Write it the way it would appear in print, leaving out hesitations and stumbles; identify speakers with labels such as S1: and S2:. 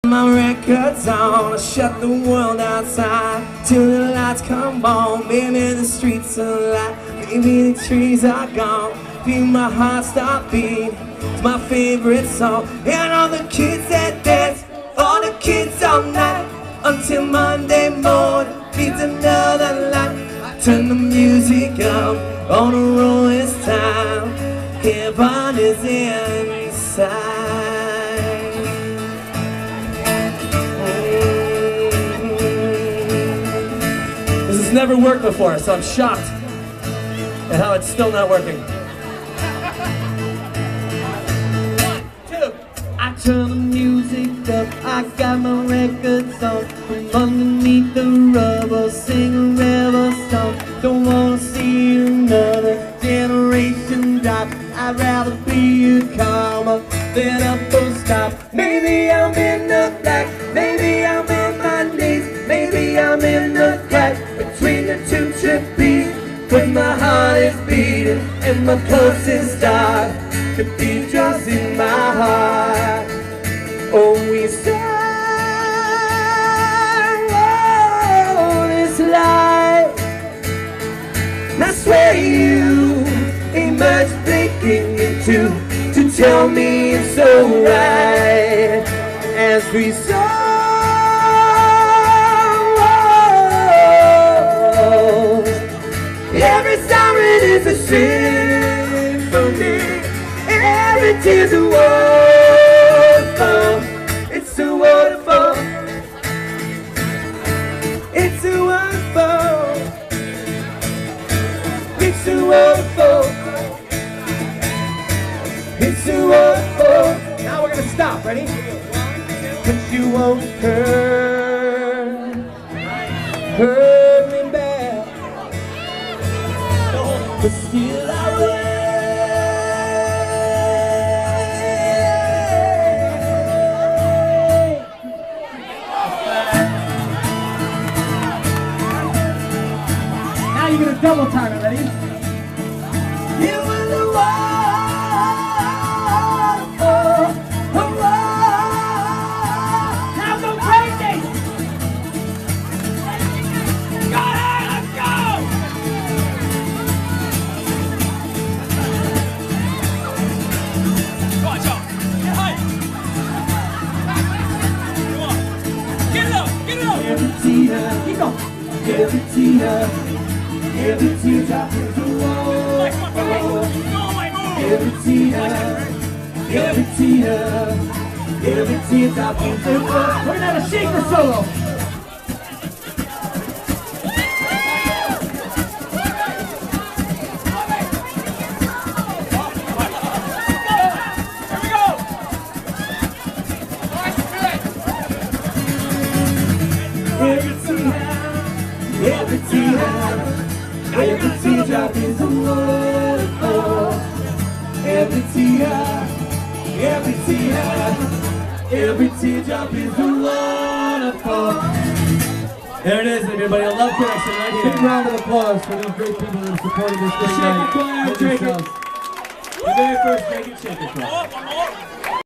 S1: My record's on, I shut the world outside till the lights come on. Maybe the streets are alive, maybe the trees are gone. Feel my heart stop beating, it's my favorite song. And all the kids that dance, all the kids all night, until Monday morning beats another light. Turn the music up, on the road it's time. Heaven is inside. This has never worked before, so I'm shocked at how it's still not working. 1, 2. I turn the music up, I got my records on. From underneath the rubber, sing a rebel song. Don't wanna see another generation drop. I'd rather be a comma than a full stop. Maybe I'm in the black, maybe I'm in my knees, maybe I'm in the crack between the two trip beats. When my heart is beating and my pulse is dark, cathedrals in my heart. Oh, we sorrow this life. I swear you ain't much thinking into to tell me it's alright. As we sorrow, every siren is a symphony, every tear's a waterfall. It's a waterfall. It's a waterfall. It's a waterfall. It's a waterfall. Now we're gonna stop. Ready? But you won't hurt me back. But still I will. Now you're gonna double time it. Ready? You were the waterfall. Now go crazy. Go ahead, let's go. Go on, John. Get high. Come on. Get it up. Get it up. Every tear. Keep going. Every tear. Every teardrop is a waterfall. Every tear, every teardrop is a waterfall. We're gonna have a shaker solo. Here we go. Every teardrop is a waterfall. Every teardrop is a waterfall. There it is, everybody. A love connection right here. Big round of applause for these great people that have supported this great night. The very first Dracut Shaker Club.